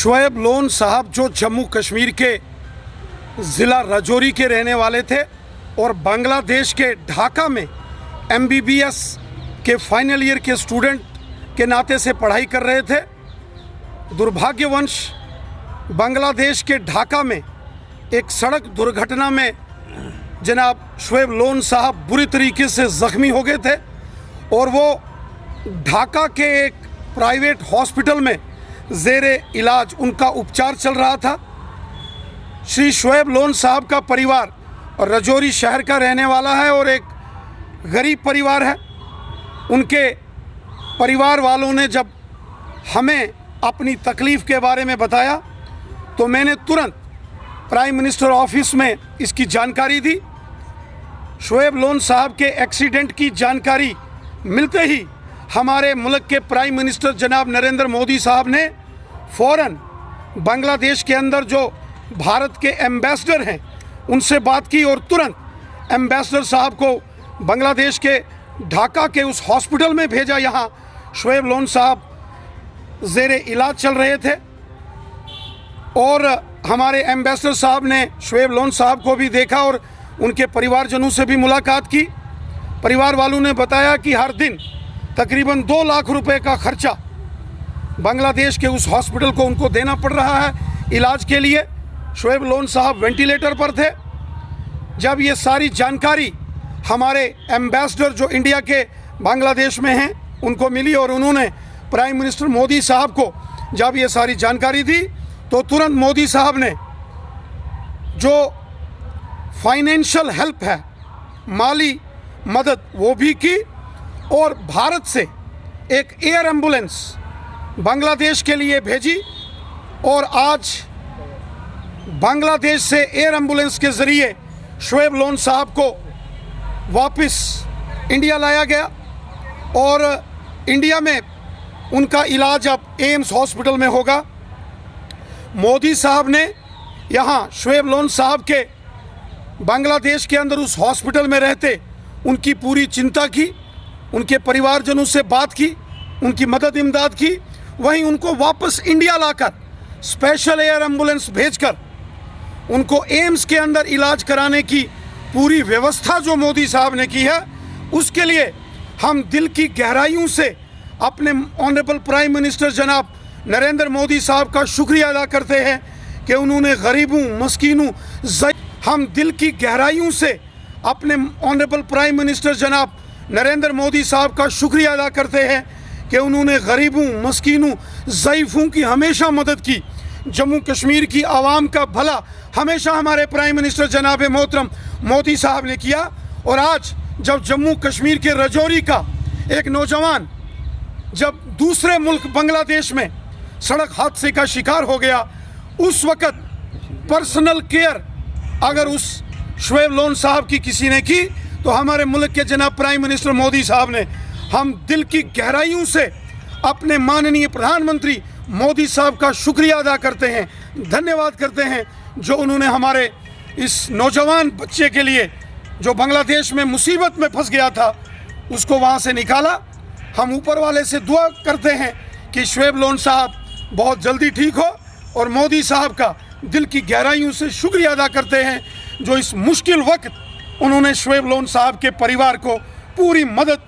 Shoaib loan साहब जो जम्मू कश्मीर के ज़िला राजौरी के रहने वाले थे और बांग्लादेश के ढाका में MBBS के फाइनल ईयर के स्टूडेंट के नाते से पढ़ाई कर रहे थे। दुर्भाग्यवश बांग्लादेश के ढाका में एक सड़क दुर्घटना में जनाब शुएब लोन साहब बुरी तरीके से ज़ख्मी हो गए थे और वो ढाका के एक प्राइवेट हॉस्पिटल में ज़ेरे इलाज उनका उपचार चल रहा था। श्री शुएब लोन साहब का परिवार राजौरी शहर का रहने वाला है और एक गरीब परिवार है। उनके परिवार वालों ने जब हमें अपनी तकलीफ़ के बारे में बताया तो मैंने तुरंत प्राइम मिनिस्टर ऑफिस में इसकी जानकारी दी। शुएब लोन साहब के एक्सीडेंट की जानकारी मिलते ही हमारे मुल्क के प्राइम मिनिस्टर जनाब नरेंद्र मोदी साहब ने फ़ौरन बांग्लादेश के अंदर जो भारत के एम्बेसडर हैं उनसे बात की और तुरंत एम्बेसडर साहब को बांग्लादेश के ढाका के उस हॉस्पिटल में भेजा। यहाँ शुएब लोन साहब ज़ेरे इलाज चल रहे थे और हमारे एम्बेसडर साहब ने शुएब लोन साहब को भी देखा और उनके परिवारजनों से भी मुलाकात की। परिवार वालों ने बताया कि हर दिन तकरीबन 2 लाख रुपए का खर्चा बांग्लादेश के उस हॉस्पिटल को उनको देना पड़ रहा है इलाज के लिए। शुएब लोन साहब वेंटिलेटर पर थे। जब ये सारी जानकारी हमारे एम्बेसडर जो इंडिया के बांग्लादेश में हैं उनको मिली और उन्होंने प्राइम मिनिस्टर मोदी साहब को जब ये सारी जानकारी दी तो तुरंत मोदी साहब ने जो फाइनेंशियल हेल्प है, माली मदद, वो भी की और भारत से एक एयर एम्बुलेंस बांग्लादेश के लिए भेजी और आज बांग्लादेश से एयर एम्बुलेंस के ज़रिए शुएब लोन साहब को वापस इंडिया लाया गया और इंडिया में उनका इलाज अब एम्स हॉस्पिटल में होगा। मोदी साहब ने यहाँ शुएब लोन साहब के बांग्लादेश के अंदर उस हॉस्पिटल में रहते उनकी पूरी चिंता की, उनके परिवारजनों से बात की, उनकी मदद इमदाद की। वहीं उनको वापस इंडिया लाकर स्पेशल एयर एम्बुलेंस भेजकर उनको एम्स के अंदर इलाज कराने की पूरी व्यवस्था जो मोदी साहब ने की है, उसके लिए हम दिल की गहराइयों से अपने ऑनरेबल प्राइम मिनिस्टर जनाब नरेंद्र मोदी साहब का शुक्रिया अदा करते हैं कि उन्होंने गरीबों, मस्कीनों, हम दिल की गहराइयों से अपने ऑनरेबल प्राइम मिनिस्टर जनाब नरेंद्र मोदी साहब का शुक्रिया अदा करते हैं कि उन्होंने गरीबों, मस्कीनों, ज़ईफ़ों की हमेशा मदद की। जम्मू कश्मीर की आवाम का भला हमेशा हमारे प्राइम मिनिस्टर जनाब मोहतरम मोदी साहब ने किया। और आज जब जम्मू कश्मीर के राजौरी का एक नौजवान जब दूसरे मुल्क बांग्लादेश में सड़क हादसे का शिकार हो गया, उस वक़्त पर्सनल केयर अगर उस शुएब लोन साहब की किसी ने की तो हमारे मुल्क के जनाब प्राइम मिनिस्टर मोदी साहब ने। हम दिल की गहराइयों से अपने माननीय प्रधानमंत्री मोदी साहब का शुक्रिया अदा करते हैं, धन्यवाद करते हैं जो उन्होंने हमारे इस नौजवान बच्चे के लिए जो बांग्लादेश में मुसीबत में फंस गया था उसको वहाँ से निकाला। हम ऊपर वाले से दुआ करते हैं कि शुएब लोन साहब बहुत जल्दी ठीक हो और मोदी साहब का दिल की गहराइयों से शुक्रिया अदा करते हैं जो इस मुश्किल वक्त उन्होंने शुएब लोन साहब के परिवार को पूरी मदद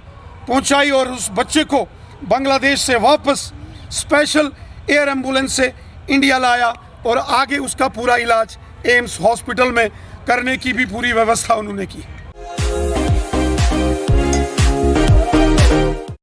पहुंचाई और उस बच्चे को बांग्लादेश से वापस स्पेशल एयर एम्बुलेंस से इंडिया लाया और आगे उसका पूरा इलाज एम्स हॉस्पिटल में करने की भी पूरी व्यवस्था उन्होंने की।